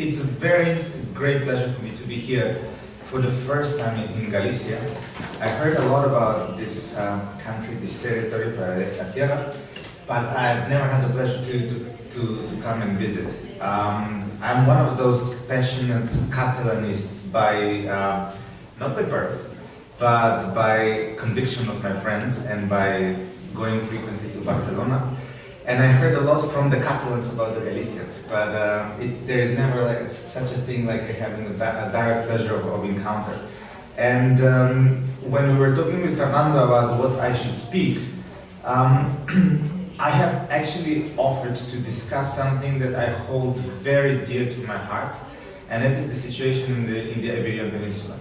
It's a very great pleasure for me to be here for the first time in Galicia. I heard a lot about this country, this territory, Paradise La Tierra, but I've never had the pleasure to come and visit. I'm one of those passionate Catalanists by, not by birth, but by conviction of my friends and by going frequently to Barcelona. And I heard a lot from the Catalans about the Galicians, but there is never like such a thing like having a direct pleasure of encounter. And when we were talking with Fernando about what I should speak, I have actually offered to discuss something that I hold very dear to my heart, and that is the situation in the Iberian Peninsula.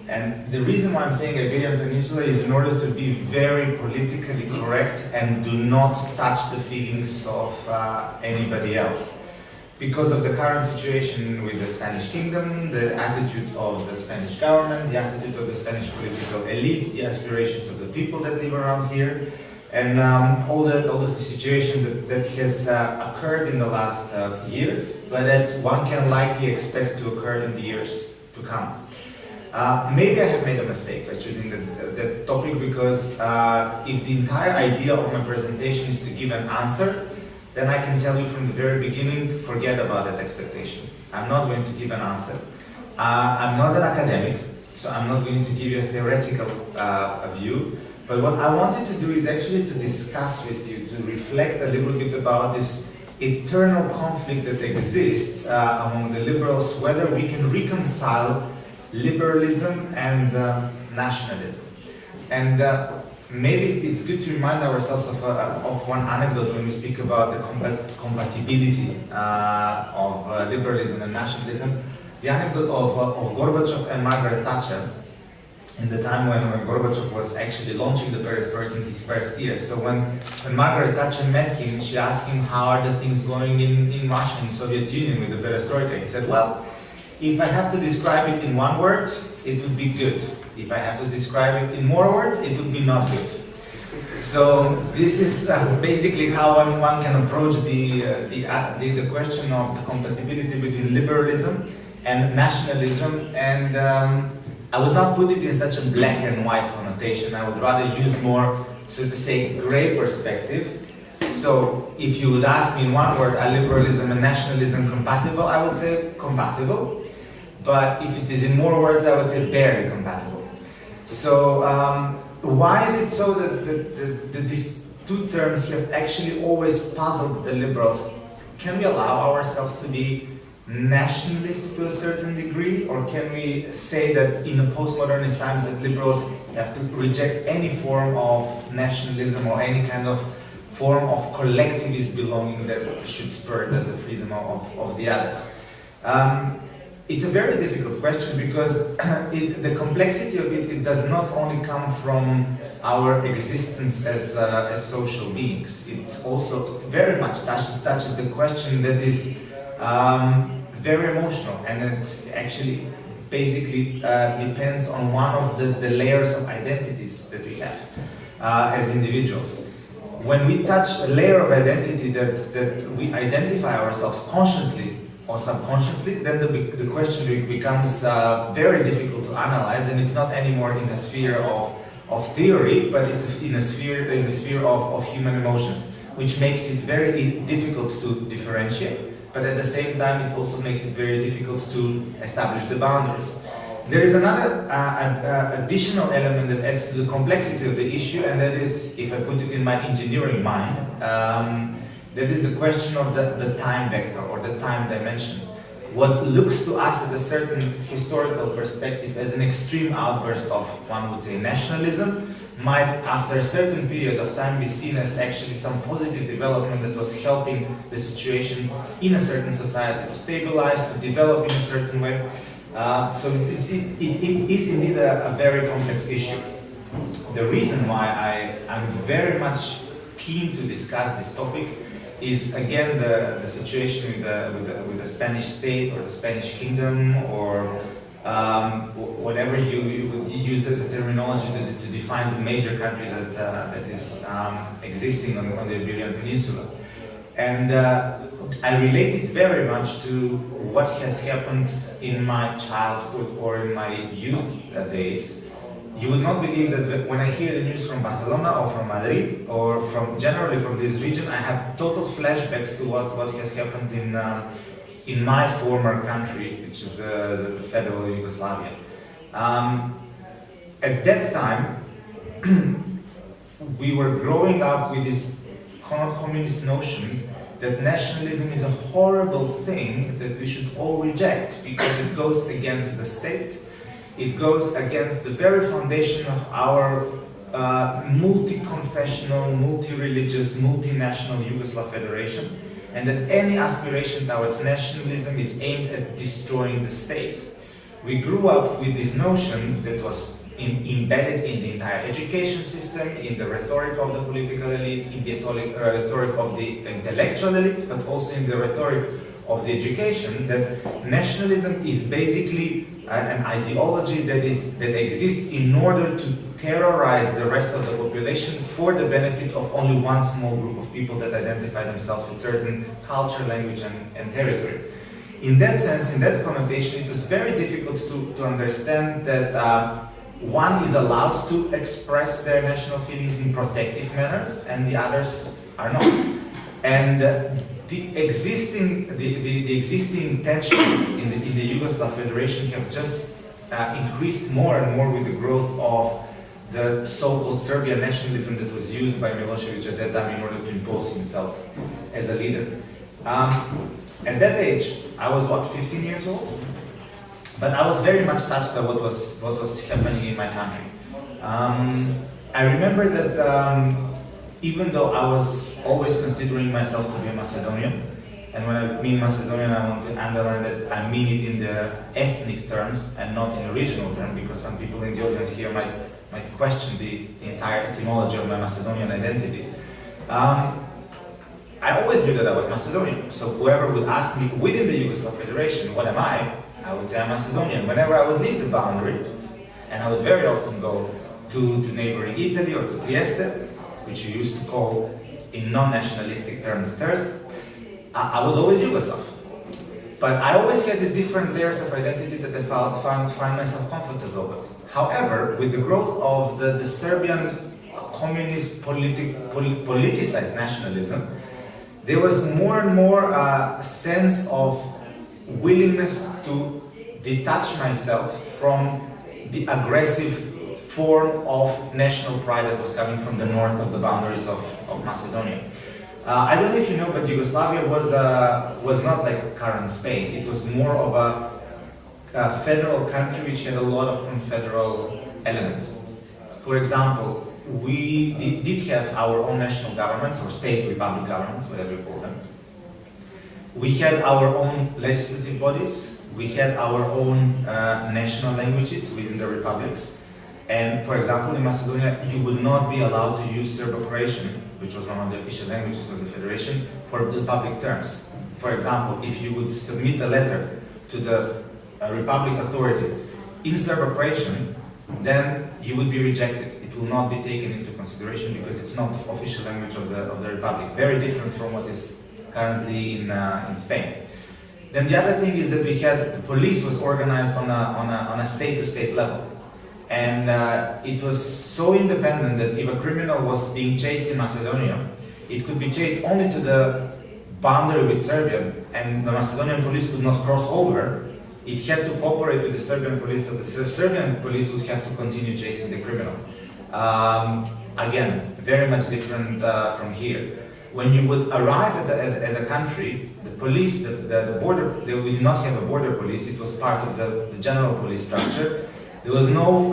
And the reason why I'm saying Iberian Peninsula is in order to be very politically correct and do not touch the feelings of anybody else. Because of the current situation with the Spanish kingdom, the attitude of the Spanish government, the attitude of the Spanish political elite, the aspirations of the people that live around here, and all the situation that has occurred in the last years, but that one can likely expect to occur in the years to come. Maybe I have made a mistake by choosing the topic, because if the entire idea of my presentation is to give an answer, then I can tell you from the very beginning, forget about that expectation. I'm not going to give an answer. I'm not an academic, so I'm not going to give you a theoretical view, but what I wanted to do is actually to discuss with you, to reflect a little bit about this eternal conflict that exists among the liberals, whether we can reconcile liberalism and nationalism. And maybe it's good to remind ourselves of one anecdote when we speak about the compatibility of liberalism and nationalism. The anecdote of Gorbachev and Margaret Thatcher in the time when Gorbachev was actually launching the perestroika in his first year. So when Margaret Thatcher met him, she asked him, how are the things going in Russia, in Soviet Union with the perestroika? He said, well, if I have to describe it in one word, it would be good. If I have to describe it in more words, it would be not good. So this is basically how one can approach the question of the compatibility between liberalism and nationalism. And I would not put it in such a black and white connotation. I would rather use more, so to say, gray perspective. So if you would ask me in one word, are liberalism and nationalism compatible? I would say compatible. But if it is in more words, I would say very compatible. So why is it so that these two terms have actually always puzzled the liberals? Can we allow ourselves to be nationalists to a certain degree? Or can we say that in the postmodernist times that liberals have to reject any form of nationalism or any kind of form of collectivist belonging that should spur the freedom of the others? It's a very difficult question, because the complexity of it does not only come from our existence as social beings. It also very much touches the question that is very emotional, and it actually basically depends on one of the layers of identities that we have as individuals. When we touch a layer of identity that we identify ourselves consciously or subconsciously, then the question becomes very difficult to analyze, and it's not anymore in the sphere of theory, but it's in the sphere of human emotions, which makes it very difficult to differentiate, but at the same time it also makes it very difficult to establish the boundaries. There is another additional element that adds to the complexity of the issue, and that is, if I put it in my engineering mind, that is the question of the time vector or the time dimension. What looks to us at a certain historical perspective as an extreme outburst of, one would say, nationalism, might, after a certain period of time, be seen as actually some positive development that was helping the situation in a certain society to stabilize, to develop in a certain way. So it is indeed a very complex issue. The reason why I'm very much keen to discuss this topic is, again, the situation with the Spanish state or the Spanish kingdom, or whatever you would use as a terminology to define the major country that is existing on the Iberian Peninsula. And I relate it very much to what has happened in my childhood or in my youth days. You would not believe that when I hear the news from Barcelona or from Madrid or generally from this region, I have total flashbacks to what has happened in my former country, which is the federal Yugoslavia. At that time, we were growing up with this communist notion that nationalism is a horrible thing that we should all reject because it goes against the state. It goes against the very foundation of our multi-confessional, multi-religious, multinational Yugoslav Federation, and that any aspiration towards nationalism is aimed at destroying the state. We grew up with this notion that was embedded in the entire education system, in the rhetoric of the political elites, in the rhetoric of the intellectual elites, but also in the rhetoric of the education, that nationalism is basically an ideology that exists in order to terrorize the rest of the population for the benefit of only one small group of people that identify themselves with certain culture, language, and territory. In that sense, in that connotation, it was very difficult to understand that one is allowed to express their national feelings in protective manners, and the others are not. And the existing tensions in the Yugoslav Federation have just increased more and more with the growth of the so-called Serbian nationalism that was used by Milosevic at that time in order to impose himself as a leader. At that age, I was 15 years old? But I was very much touched by what was happening in my country. I remember that even though I was always considering myself to be a Macedonian, and when I mean Macedonian, I want to underline that I mean it in the ethnic terms and not in a regional term, because some people in the audience here might question the entire etymology of my Macedonian identity. I always knew that I was Macedonian, so whoever would ask me within the Yugoslav Federation, what am I would say I'm Macedonian. Whenever I would leave the boundary, and I would very often go to neighboring Italy or to Trieste, which you used to call in non-nationalistic terms Terst, I was always Yugoslav. But I always had these different layers of identity that I find myself comfortable with. However, with the growth of the Serbian communist politicized nationalism, there was more and more a sense of willingness to detach myself from the aggressive form of national pride that was coming from the north of the boundaries of Macedonia. I don't know if you know, but Yugoslavia was not like current Spain. It was more of a federal country which had a lot of confederal elements. For example, we did have our own national governments, or state republic governments, whatever you call them. We had our own legislative bodies, we had our own national languages within the republics. And for example, in Macedonia, you would not be allowed to use Serbo-Croatian, which was one of the official languages of the Federation, for the public terms. For example, if you would submit a letter to the Republic authority in Serbo-Croatian, then you would be rejected. It will not be taken into consideration because it's not the official language of the Republic. Very different from what is currently in Spain. Then the other thing is that the police was organized on a state-to-state level. And it was so independent that if a criminal was being chased in Macedonia, it could be chased only to the boundary with Serbia, and the Macedonian police could not cross over. It had to cooperate with the Serbian police, that the Serbian police would have to continue chasing the criminal. Again, very much different from here. When you would arrive at a country, the police, the border, we did not have a border police, it was part of the general police structure. There was no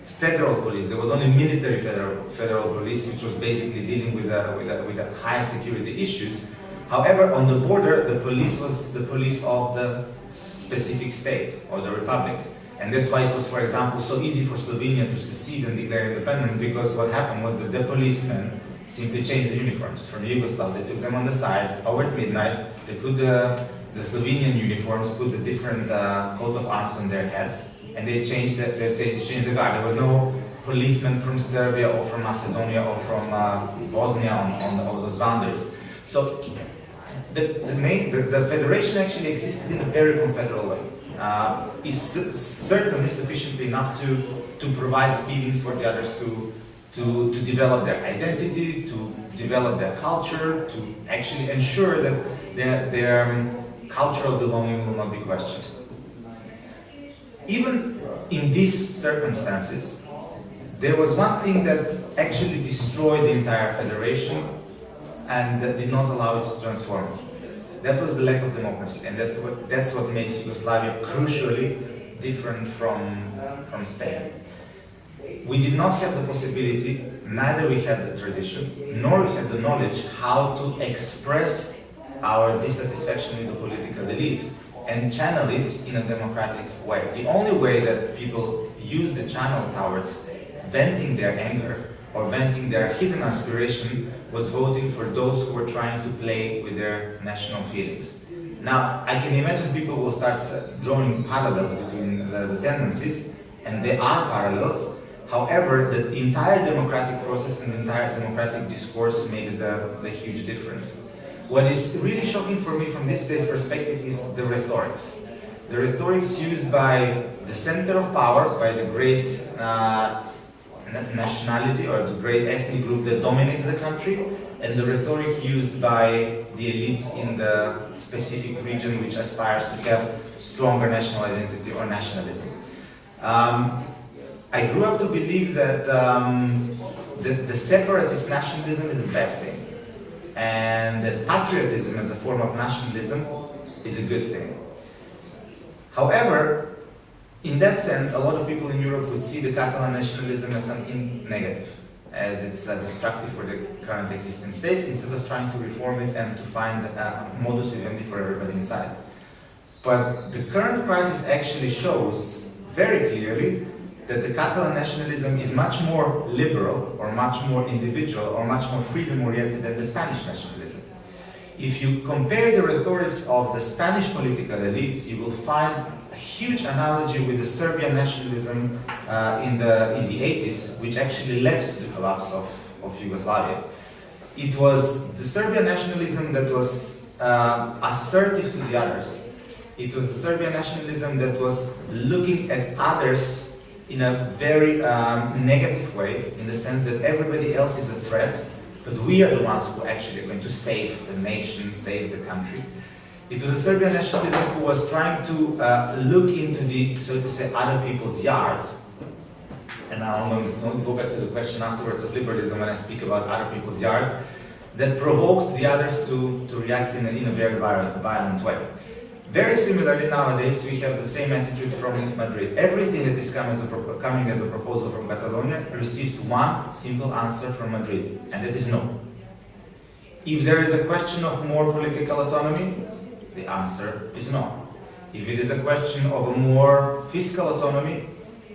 federal police, there was only military federal police, which was basically dealing with the high security issues. However, on the border, the police was the police of the specific state or the republic. And that's why it was, for example, so easy for Slovenia to secede and declare independence, because what happened was that the policemen simply changed the uniforms from Yugoslav. They took them on the side, over at midnight, they put the Slovenian uniforms, put the different coat of arms on their heads, and they changed the guard. There were no policemen from Serbia or from Macedonia or from Bosnia on those boundaries. So the federation actually existed in a very confederal way. Is certainly sufficiently enough to provide feelings for the others to develop their identity, to develop their culture, to actually ensure that their cultural belonging will not be questioned. Even in these circumstances, there was one thing that actually destroyed the entire federation and that did not allow it to transform. That was the lack of democracy, and that's what makes Yugoslavia crucially different from Spain. We did not have the possibility, neither we had the tradition, nor we had the knowledge how to express our dissatisfaction with the political elites and channel it in a democratic way. The only way that people use the channel towards venting their anger or venting their hidden aspiration was voting for those who were trying to play with their national feelings. Now, I can imagine people will start drawing parallels between the tendencies, and there are parallels. However, the entire democratic process and the entire democratic discourse makes the huge difference. What is really shocking for me from this perspective is the rhetorics. The rhetorics used by the center of power, by the great nationality or the great ethnic group that dominates the country, and the rhetoric used by the elites in the specific region which aspires to have stronger national identity or nationalism. I grew up to believe that the separatist nationalism is a bad thing, and that patriotism as a form of nationalism is a good thing. However, in that sense, a lot of people in Europe would see the Catalan nationalism as something negative, as it's destructive for the current existing state, instead of trying to reform it and to find a modus vivendi for everybody inside. But the current crisis actually shows very clearly that the Catalan nationalism is much more liberal, or much more individual, or much more freedom-oriented than the Spanish nationalism. If you compare the rhetorics of the Spanish political elites, you will find a huge analogy with the Serbian nationalism in the 80s, which actually led to the collapse of Yugoslavia. It was the Serbian nationalism that was assertive to the others. It was the Serbian nationalism that was looking at others in a very negative way, in the sense that everybody else is a threat, but we are the ones who actually are going to save the nation, save the country. It was a Serbian nationalism who was trying to look into the, so to say, other people's yards. And now I'm going to go back to the question afterwards of liberalism when I speak about other people's yards, that provoked the others to react in a very violent way. Very similarly, nowadays, we have the same attitude from Madrid. Everything that is coming as a proposal from Catalonia receives one simple answer from Madrid, and that is no. If there is a question of more political autonomy, the answer is no. If it is a question of a more fiscal autonomy,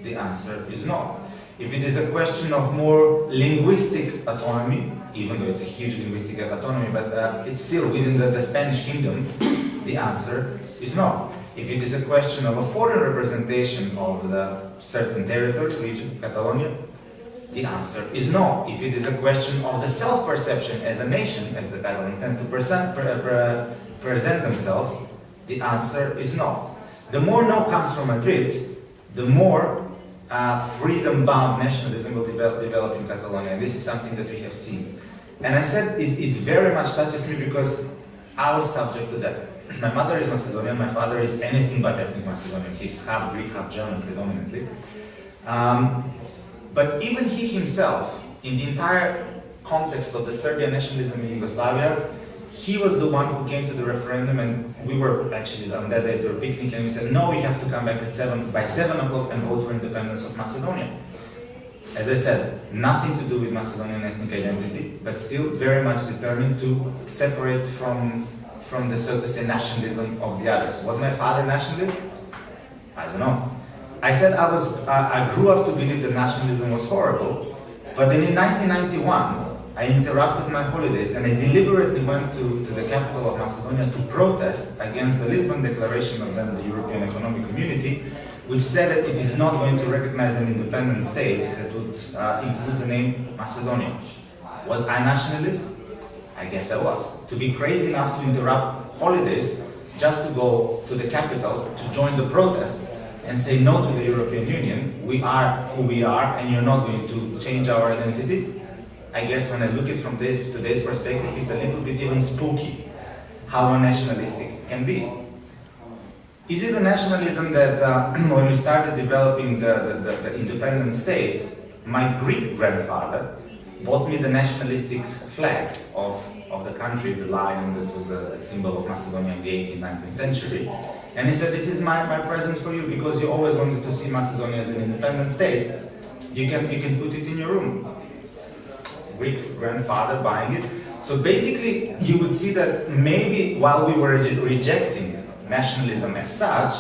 the answer is no. If it is a question of more linguistic autonomy, even though it's a huge linguistic autonomy, but it's still within the Spanish kingdom, the answer is no. If it is a question of a foreign representation of the certain territory, region, Catalonia, the answer is no. If it is a question of the self-perception as a nation, as the Catalans tend to present themselves, the answer is no. The more no comes from Madrid, the more freedom-bound nationalism will develop in Catalonia, and this is something that we have seen. And I said it very much touches me because I was subject to that. My mother is Macedonian, my father is anything but ethnic Macedonian. He's half Greek, half German predominantly. But even he himself, in the entire context of the Serbian nationalism in Yugoslavia, he was the one who came to the referendum, and we were actually on that day to a picnic, and we said, no, we have to come back by 7 o'clock and vote for independence of Macedonia. As I said, nothing to do with Macedonian ethnic identity, but still very much determined to separate from the, so to say, nationalism of the others. Was my father nationalist? I don't know. I said I grew up to believe that nationalism was horrible, but then in 1991, I interrupted my holidays and I deliberately went to the capital of Macedonia to protest against the Lisbon Declaration of then the European Economic Community, which said that it is not going to recognize an independent state that would include the name Macedonia. Was I nationalist? I guess I was. To be crazy enough to interrupt holidays just to go to the capital to join the protests and say no to the European Union. We are who we are and you're not going to change our identity. I guess when I look at it from today's perspective, it's a little bit even spooky how nationalistic can be. Is it a nationalism that when we started developing the independent state, my Greek grandfather bought me the nationalistic flag of the country, the lion that was the symbol of Macedonia in the 18th, 19th century. And he said, this is my present for you because you always wanted to see Macedonia as an independent state. You can put it in your room. Greek grandfather buying it. So basically, you would see that maybe while we were rejecting nationalism as such,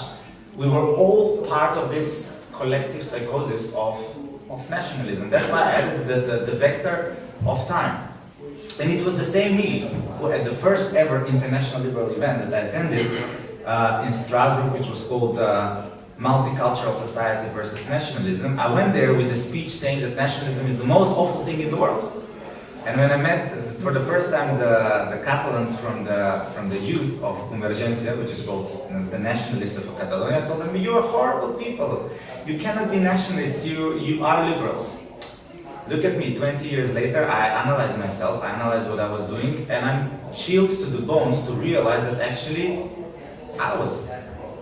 we were all part of this collective psychosis of nationalism. That's why I added the vector of time. And it was the same me who at the first ever international liberal event that I attended in Strasbourg, which was called Multicultural Society versus Nationalism. I went there with a speech saying that nationalism is the most awful thing in the world. And when I met for the first time the Catalans from the youth of Convergencia, which is called the Nationalists of Catalonia, I told them, you're horrible people. You cannot be nationalists, you are liberals. Look at me, 20 years later, I analyze myself, I analyze what I was doing, and I'm chilled to the bones to realize that actually I was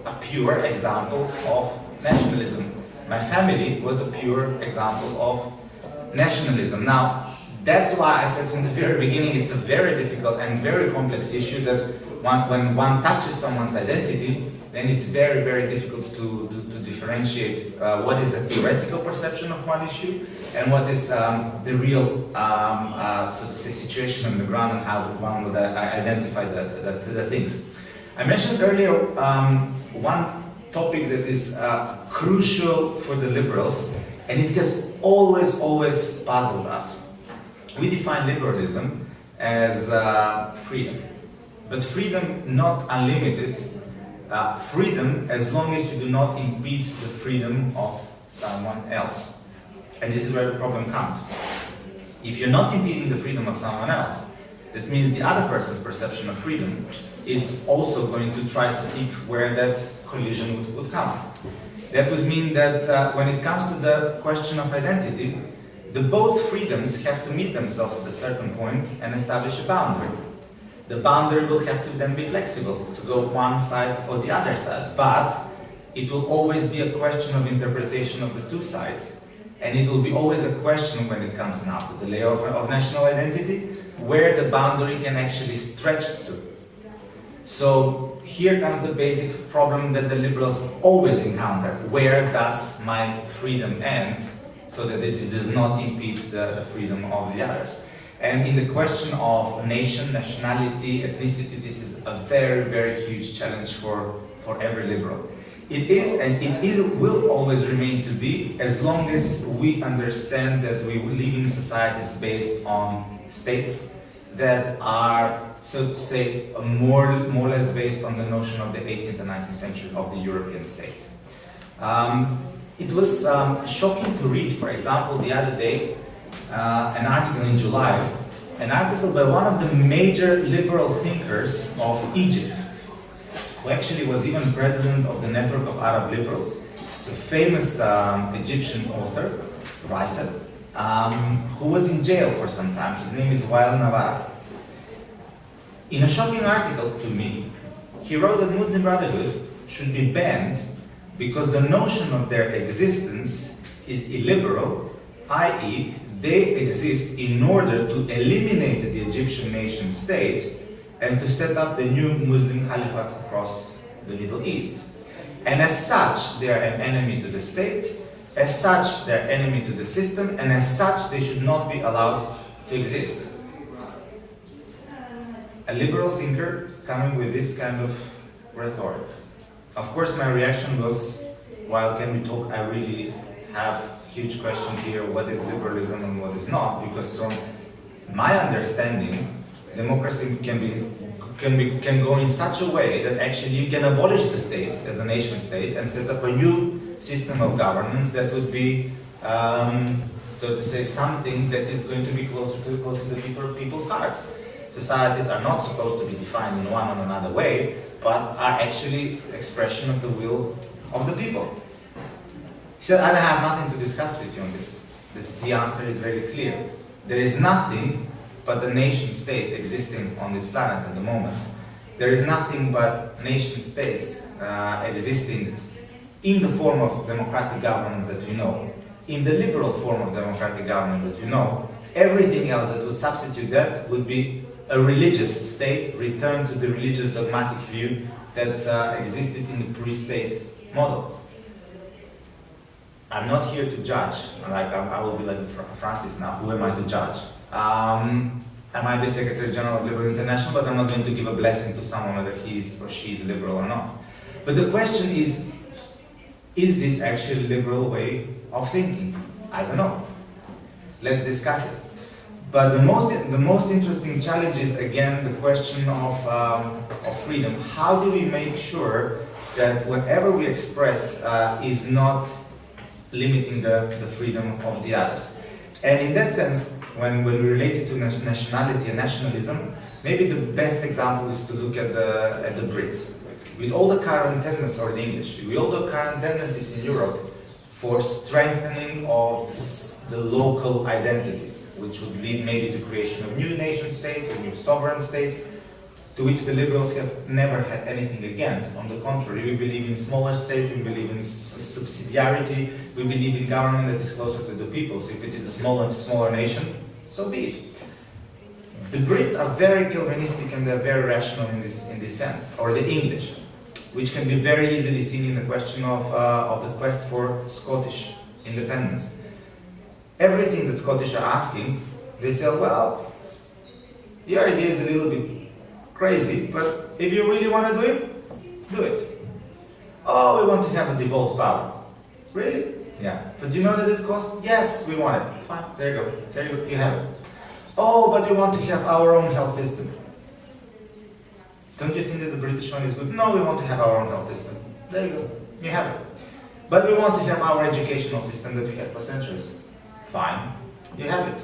a pure example of nationalism. My family was a pure example of nationalism. Now, that's why I said from the very beginning it's a very difficult and very complex issue that when one touches someone's identity, then it's very, very difficult to differentiate what is a theoretical perception of one issue and what is the real so to say, situation on the ground and how one would identify the things. I mentioned earlier one topic that is crucial for the liberals, and it has always puzzled us. We define liberalism as freedom, but freedom not unlimited, freedom as long as you do not impede the freedom of someone else. And this is where the problem comes. If you're not impeding the freedom of someone else, that means the other person's perception of freedom is also going to try to seek where that collision would come. That would mean that when it comes to the question of identity, both freedoms have to meet themselves at a certain point and establish a boundary. The boundary will have to then be flexible to go one side or the other side, but it will always be a question of interpretation of the two sides. And it will be always a question when it comes now to the layer of national identity, where the boundary can actually stretch to. So here comes the basic problem that the liberals always encounter. Where does my freedom end so that it does not impede the freedom of the others? And in the question of nation, nationality, ethnicity, this is a very, very huge challenge for every liberal. It is, and it will always remain to be, as long as we understand that we live in societies based on states that are, so to say, more or less based on the notion of the 18th and 19th century of the European states. It was shocking to read, for example, the other day, an article in July, an article by one of the major liberal thinkers of Egypt, who actually was even president of the Network of Arab Liberals. It's a famous Egyptian author, writer, who was in jail for some time. His name is Wael Navarra. In a shocking article to me, he wrote that Muslim Brotherhood should be banned because the notion of their existence is illiberal, i.e., they exist in order to eliminate the Egyptian nation state and to set up the new Muslim caliphate across the Middle East. And as such, they are an enemy to the state, as such, they are enemy to the system, and as such, they should not be allowed to exist. A liberal thinker coming with this kind of rhetoric. Of course, my reaction was, while can we talk, I really have huge question here, what is liberalism and what is not, because from my understanding, democracy can go in such a way that actually you can abolish the state as a nation state and set up a new system of governance that would be, so to say, something that is going to be closer to the people's hearts. Societies are not supposed to be defined in one or another way, but are actually expression of the will of the people. He said, I have nothing to discuss with you on this. The answer is very clear. There is nothing but the nation state existing on this planet at the moment. There is nothing but nation states existing in the form of democratic governance that we know, in the liberal form of democratic government that we know. Everything else that would substitute that would be a religious state, returned to the religious dogmatic view that existed in the pre-state model. I'm not here to judge, like I will be like Francis now, who am I to judge? I might be Secretary General of Liberal International, but I'm not going to give a blessing to someone whether he is or she is liberal or not. But the question is this actually a liberal way of thinking? I don't know. Let's discuss it. But the most interesting challenge is again the question of freedom. How do we make sure that whatever we express is not limiting the freedom of the others? And in that sense, when we relate it to nationality and nationalism, maybe the best example is to look at the Brits. With all the current tendencies, or the English, with all the current tendencies in Europe for strengthening of the local identity, which would lead maybe to creation of new nation states or new sovereign states, to which the liberals have never had anything against. On the contrary, we believe in smaller states, we believe in subsidiarity, we believe in government that is closer to the people. So if it is a smaller nation, so be it. The Brits are very Calvinistic and they're very rational in this sense, or the English, which can be very easily seen in the question of the quest for Scottish independence. Everything that Scottish are asking, they say, well, the idea is a little bit crazy, but if you really want to do it, do it. Oh, we want to have a devolved power. Really? Yeah. But do you know that it costs? Yes, we want it. Fine, there you go. There you go, you have it. Oh, but we want to have our own health system. Don't you think that the British one is good? No, we want to have our own health system. There you go. You have it. But we want to have our educational system that we had for centuries. Fine. You have it.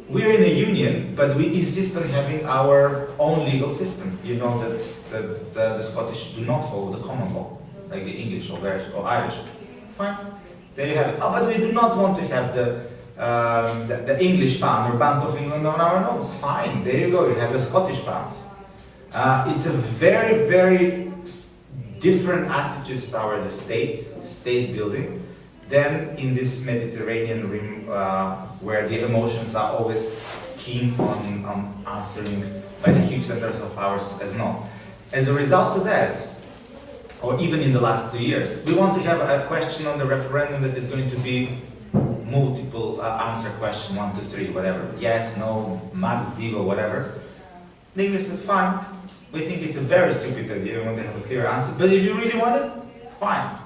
We're in a union, but we insist on having our own legal system. You know that the Scottish do not follow the common law, like the English or Irish. Fine. There you have it. Oh, but we do not want to have the English pound or Bank of England on our nose. Fine. There you go. You have the Scottish pound. It's a very, very different attitude toward the state building, than in this Mediterranean rim where the emotions are always keen on answering by the huge centers of powers as no. As a result of that, or even in the last 2 years, we want to have a question on the referendum that is going to be multiple answer question, 1, 2, 3, whatever. Yes, no, max, digo, whatever. The English said, fine. We think it's a very stupid idea, we want to have a clear answer. But if you really want it, fine.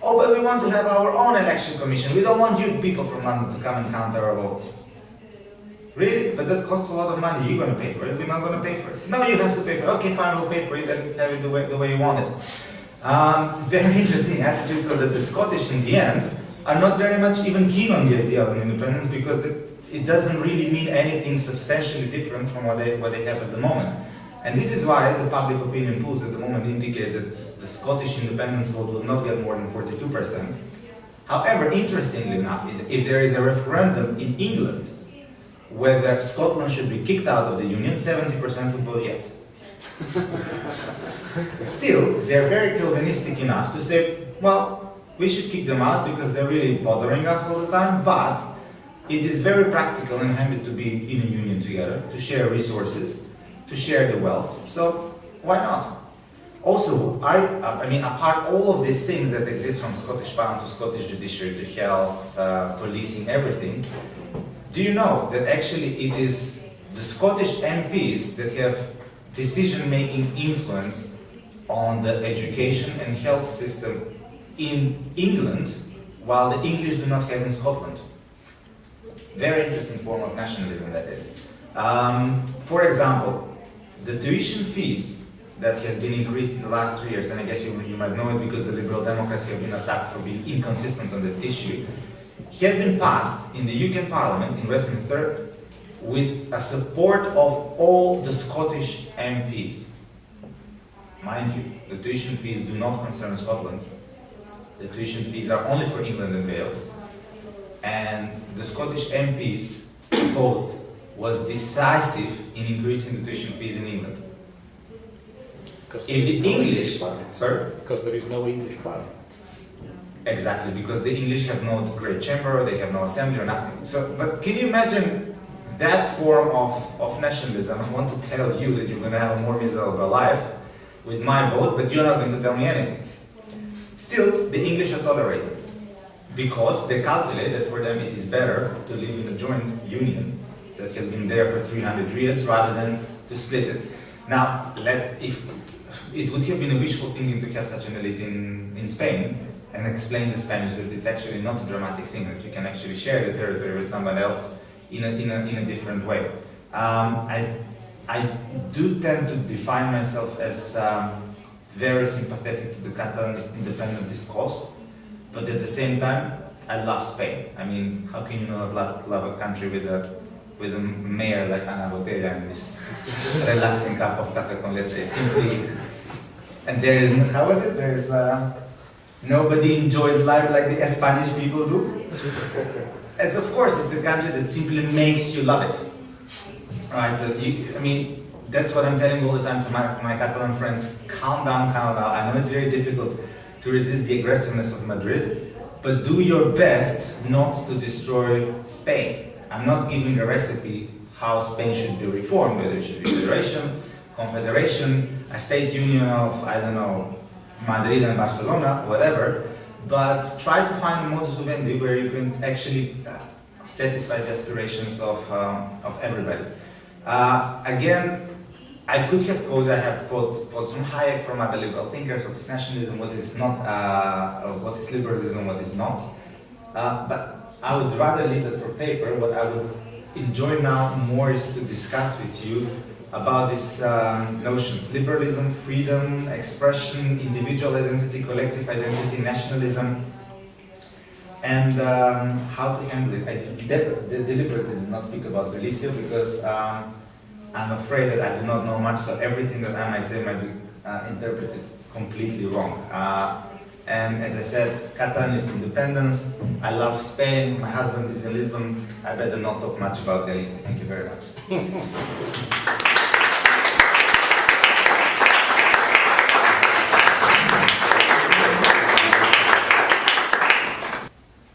Oh, but we want to have our own election commission. We don't want you people from London to come and count our votes. Really? But that costs a lot of money. You're going to pay for it. We're not going to pay for it. No, you have to pay for it. Okay, fine, we'll pay for it and have it the way you want it. Very interesting attitude, so that the Scottish, in the end, are not very much even keen on the idea of independence, because it doesn't really mean anything substantially different from what they have at the moment. And this is why the public opinion polls at the moment indicate that the Scottish independence vote will not get more than 42%. However, interestingly enough, if there is a referendum in England whether Scotland should be kicked out of the Union, 70% would vote yes. Still, they're very Calvinistic enough to say, well, we should kick them out because they're really bothering us all the time, but it is very practical and handy to be in a union together, to share resources, to share the wealth, so why not? Also, I mean, apart all of these things that exist, from Scottish pound to Scottish judiciary to health, policing, everything, do you know that actually it is the Scottish MPs that have decision-making influence on the education and health system in England, while the English do not have in Scotland? Very interesting form of nationalism, that is. For example, the tuition fees that has been increased in the last 3 years, and I guess you might know it because the Liberal Democrats have been attacked for being inconsistent on that issue, have been passed in the UK Parliament in Westminster with a support of all the Scottish MPs. Mind you, the tuition fees do not concern Scotland. The tuition fees are only for England and Wales. And the Scottish MPs' vote was decisive in increasing the tuition fees in England. Because If the English, sorry? Because there is no English parliament. Exactly, because the English have no great chamber, they have no assembly or nothing. So, but can you imagine that form of nationalism? I want to tell you that you're going to have a more miserable life with my vote, but you're not going to tell me anything. Still, the English are tolerated because they calculate that for them it is better to live in a joint union that has been there for 300 years rather than to split it. Now, if it would have been a wishful thinking to have such an elite in Spain and explain the Spanish that it's actually not a dramatic thing, that you can actually share the territory with somebody else in a different way. I do tend to define myself as very sympathetic to the Catalan independentist cause, but at the same time, I love Spain. I mean, how can you not love a country with a mayor like Ana Botella and this relaxing cup of café con leche? It's simply, and there is, how is it? There is nobody enjoys life like the Spanish people do. It's, of course, it's a country that simply makes you love it. Right, so I mean, that's what I'm telling all the time to my Catalan friends. Calm down, calm down. I know it's very difficult to resist the aggressiveness of Madrid, but do your best not to destroy Spain. I'm not giving a recipe how Spain should be reformed, whether it should be federation, confederation, a state union of, I don't know, Madrid and Barcelona, whatever, but try to find a modus vivendi where you can actually satisfy the aspirations of everybody. Again, I could have quoted, I have quoted some Hayek from other liberal thinkers, what is nationalism, what is not, what is liberalism, what is not. But I would rather leave that for paper. What I would enjoy now more is to discuss with you about these notions: liberalism, freedom, expression, individual identity, collective identity, nationalism, and how to handle it. I deliberately did not speak about Galicia because I'm afraid that I do not know much, so everything that I might say might be interpreted completely wrong. And as I said, Catalan is independence. I love Spain. My husband is in Lisbon. I better not talk much about Galicia. Thank you very much.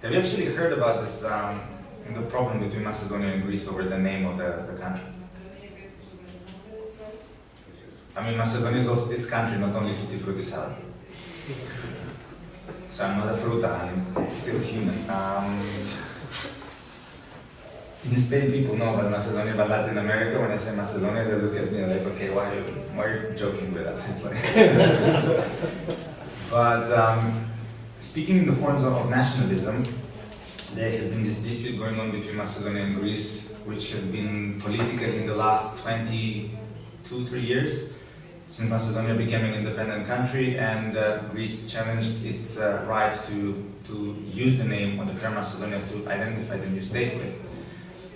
Have you actually heard about this, the problem between Macedonia and Greece over the name of the country? I mean, Macedonia is also this country, not only tutti frutti salad. So I'm not a fruta, I'm still human. In Spain, people know about Macedonia, but Latin America, when I say Macedonia, they look at me like, okay, why are you joking with us? It's like but speaking in the forms of nationalism, there has been this dispute going on between Macedonia and Greece, which has been political in the last 22-3 years, since Macedonia became an independent country, and Greece challenged its right to use the name or the term Macedonia to identify the new state with.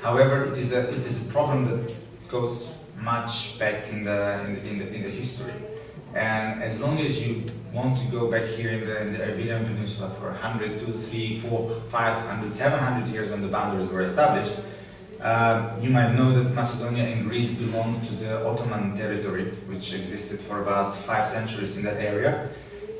However, it is a problem that goes much back in the history. And as long as you want to go back here in the Iberian Peninsula for 100, 200, 300, 400, 500, 700 years when the boundaries were established, you might know that Macedonia and Greece belonged to the Ottoman territory, which existed for about 5 centuries in that area.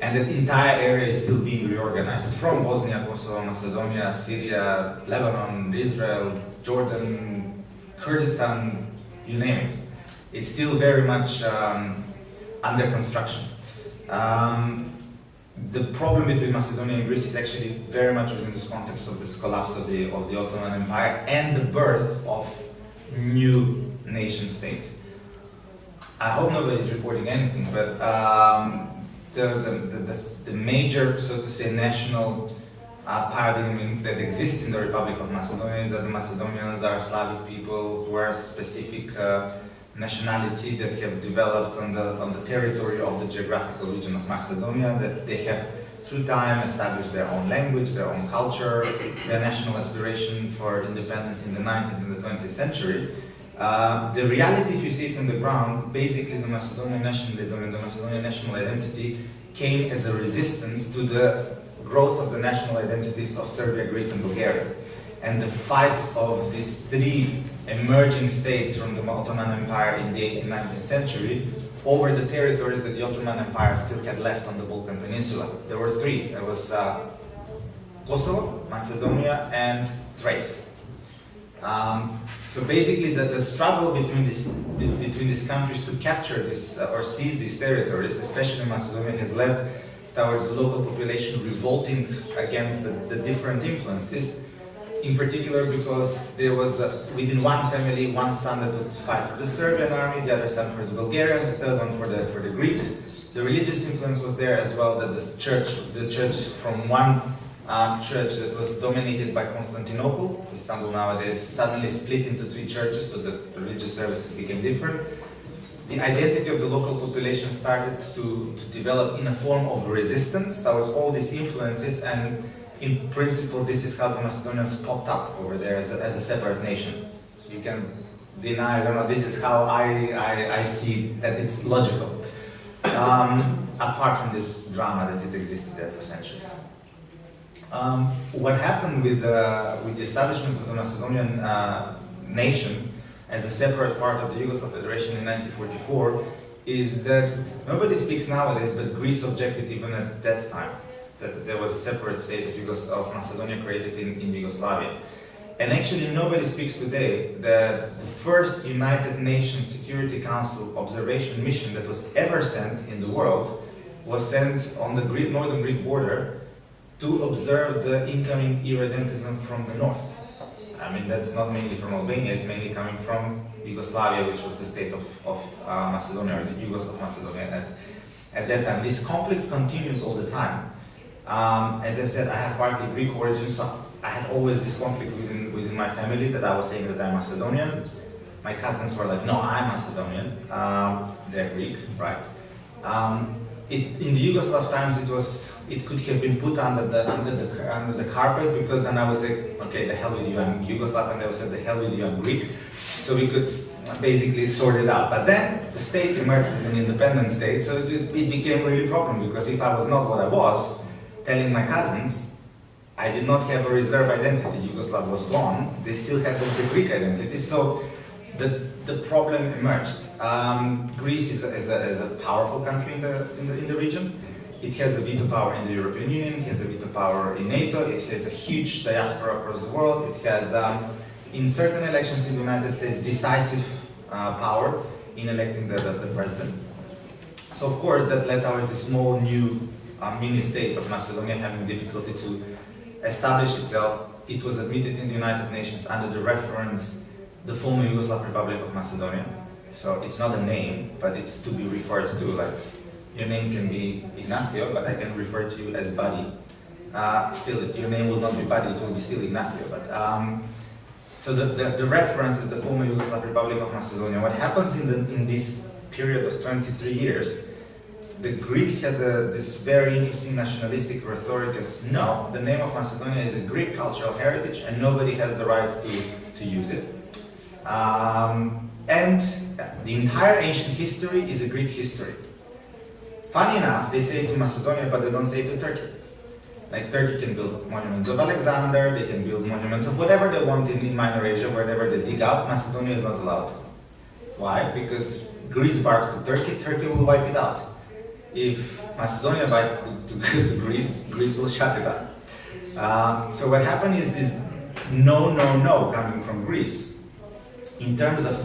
And that entire area is still being reorganized from Bosnia, Kosovo, Macedonia, Syria, Lebanon, Israel, Jordan, Kurdistan, you name it. It's still very much under construction. The problem between Macedonia and Greece is actually very much within this context of this collapse of the Ottoman Empire and the birth of new nation states. I hope nobody's reporting anything, but the major, so to say, national paradigm that exists in the Republic of Macedonia is that the Macedonians are Slavic people who are specific nationality that have developed on the territory of the geographical region of Macedonia, that they have through time established their own language, their own culture, their national aspiration for independence in the 19th and the 20th century. The reality, if you see it on the ground, basically the Macedonian nationalism and the Macedonian national identity came as a resistance to the growth of the national identities of Serbia, Greece, and Bulgaria. And the fight of these three emerging states from the Ottoman Empire in the 18th, 19th century over the territories that the Ottoman Empire still had left on the Balkan Peninsula. There were three. There was Kosovo, Macedonia, and Thrace. So basically, the struggle between these countries to capture this or seize these territories, especially Macedonia, has led towards the local population revolting against the different influences. In particular, because there was within one family, one son that would fight for the Serbian army, the other son for the Bulgarian, the third one for the Greek. The religious influence was there as well. That the church from one church that was dominated by Constantinople, Istanbul nowadays, suddenly split into three churches, so the religious services became different. The identity of the local population started to develop in a form of resistance towards all these influences, and in principle, this is how the Macedonians popped up over there as a separate nation. You can deny, I don't know, this is how I see that it's logical. Apart from this drama that it existed there for centuries. What happened with the establishment of the Macedonian nation as a separate part of the Yugoslav Federation in 1944 is that nobody speaks nowadays, but Greece objected even at that time that there was a separate state of Macedonia created in Yugoslavia. And actually nobody speaks today that the first United Nations Security Council observation mission that was ever sent in the world was sent on the northern Greek border to observe the incoming irredentism from the north. I mean, that's not mainly from Albania, it's mainly coming from Yugoslavia, which was the state of Macedonia, or the Yugoslav Macedonia at that time. This conflict continued all the time. As I said, I have partly Greek origins, so I had always this conflict within my family that I was saying that I'm Macedonian. My cousins were like, no, I'm Macedonian. They're Greek, right? In the Yugoslav times, it could have been put under the carpet, because then I would say, okay, the hell with you, I'm Yugoslav, and they would say, the hell with you, I'm Greek. So we could basically sort it out. But then the state emerged as an independent state, so it became really a problem, because if I was not what I was, telling my cousins, I did not have a reserve identity, Yugoslav was gone, they still had the Greek identity, so the problem emerged. Greece is a powerful country in the region. It has a veto power in the European Union, it has a veto power in NATO, it has a huge diaspora across the world, it had, in certain elections in the United States, decisive power in electing the president. So of course that led towards a small new mini-state of Macedonia having difficulty to establish itself. It was admitted in the United Nations under the reference, the former Yugoslav Republic of Macedonia. So it's not a name, but it's to be referred to, like, your name can be Ignacio, but I can refer to you as Buddy. Still, your name will not be Buddy, it will be still Ignacio. But so the reference is the former Yugoslav Republic of Macedonia. What happens in this period of 23 years, the Greeks had this very interesting nationalistic rhetoric as, no, the name of Macedonia is a Greek cultural heritage and nobody has the right to use it. And the entire ancient history is a Greek history. Funny enough, they say it to Macedonia, but they don't say it to Turkey. Like, Turkey can build monuments of Alexander, they can build monuments of whatever they want in Minor Asia, wherever they dig out. Macedonia is not allowed. Why? Because Greece barks to Turkey, Turkey will wipe it out. If Macedonia buys to Greece, Greece will shut it down. So what happened is this no coming from Greece, in terms of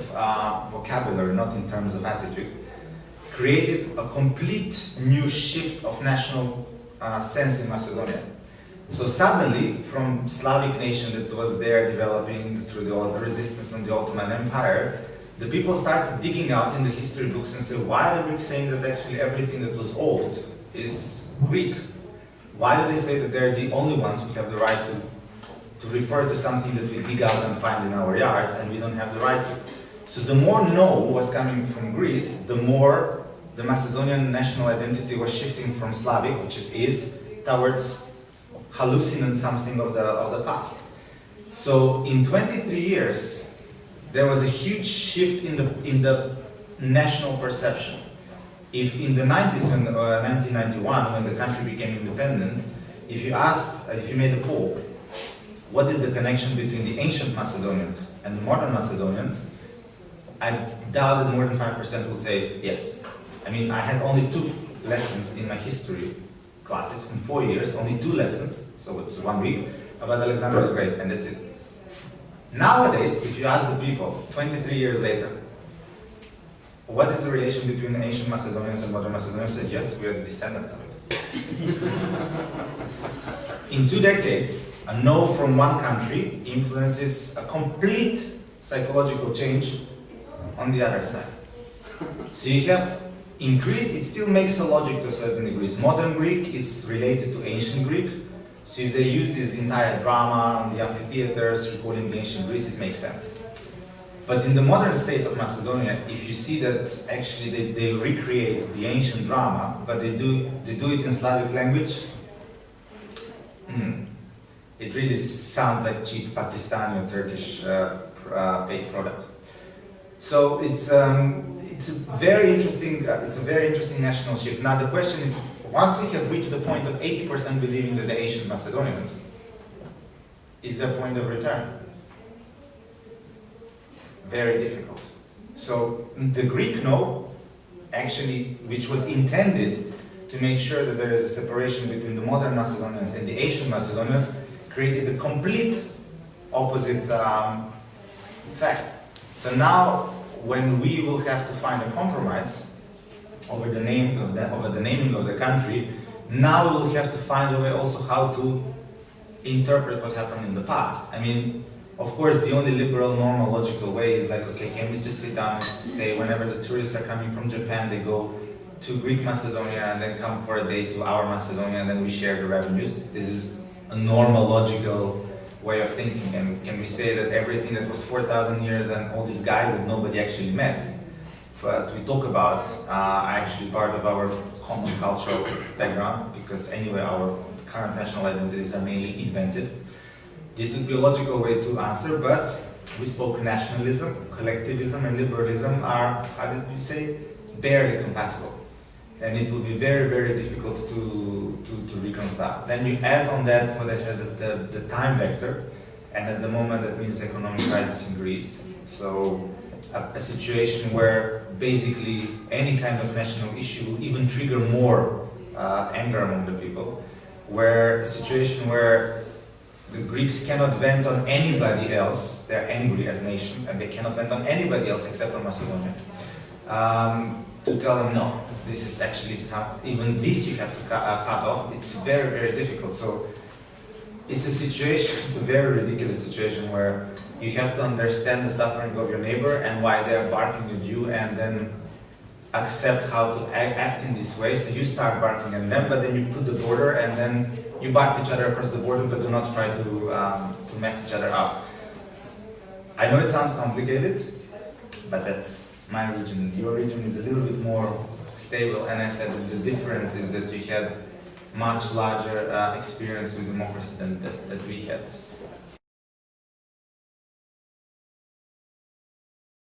vocabulary, not in terms of attitude, created a complete new shift of national sense in Macedonia. So suddenly, from Slavic nation that was there developing through the resistance on the Ottoman Empire, the people started digging out in the history books and say, why are the Greeks saying that actually everything that was old is Greek? Why do they say that they're the only ones who have the right to refer to something that we dig out and find in our yards, and we don't have the right to? So the more no was coming from Greece, the more the Macedonian national identity was shifting from Slavic, which it is, towards hallucinate something of the past. So in 23 years, there was a huge shift in the national perception. If in the 90s and 1991, when the country became independent, if you made a poll, what is the connection between the ancient Macedonians and the modern Macedonians, I doubt that more than 5% will say yes. I mean, I had only 2 lessons in my history classes in 4 years, only 2 lessons, so it's 1 week, about Alexander the Great, and that's it. Nowadays, if you ask the people, 23 years later, what is the relation between the ancient Macedonians and modern Macedonians? Say, yes, we are the descendants of it. In 2 decades, a no from one country influences a complete psychological change on the other side. So you have increase, it still makes a logic to a certain degree. Modern Greek is related to ancient Greek, so if they use this entire drama on the amphitheaters recalling the ancient Greece, it makes sense. But in the modern state of Macedonia, if you see that actually they recreate the ancient drama, but they do it in Slavic language, it really sounds like cheap Pakistani or Turkish fake product. So it's a very interesting national shift. Now the question is, once we have reached the point of 80% believing that the ancient Macedonians, is there a point of return? Very difficult. So the Greek no, actually, which was intended to make sure that there is a separation between the modern Macedonians and the ancient Macedonians, created a complete opposite fact. So now, when we will have to find a compromise over the naming of the country, now we will have to find a way also how to interpret what happened in the past. I mean, of course, the only liberal, normal, logical way is like, okay, can we just sit down and say whenever the tourists are coming from Japan, they go to Greek Macedonia and then come for a day to our Macedonia and then we share the revenues. This is a normal, logical way of thinking. And can we say that everything that was 4,000 years and all these guys that nobody actually met, but we talk about, are actually part of our common cultural background, because anyway, our current national identities are mainly invented. This would be a logical way to answer, but we spoke nationalism, collectivism, and liberalism are, how did we say, barely compatible. And it will be very, very difficult to reconcile. Then you add on that what I said, the time vector, and at the moment that means economic crisis in Greece. So a situation where basically any kind of national issue will even trigger more anger among the people, where a situation where the Greeks cannot vent on anybody else, they're angry as a nation, and they cannot vent on anybody else except on Macedonia. To tell them, no, this is actually, even this you have to cut off, it's very, very difficult. So it's a situation, it's a very ridiculous situation where you have to understand the suffering of your neighbor and why they're barking at you, and then accept how to act in this way. So you start barking at them, but then you put the border, and then you bark each other across the border, but do not try to mess each other up. I know it sounds complicated, but that's my region. Your region is a little bit more stable, and I said that the difference is that you had much larger experience with democracy than that we had.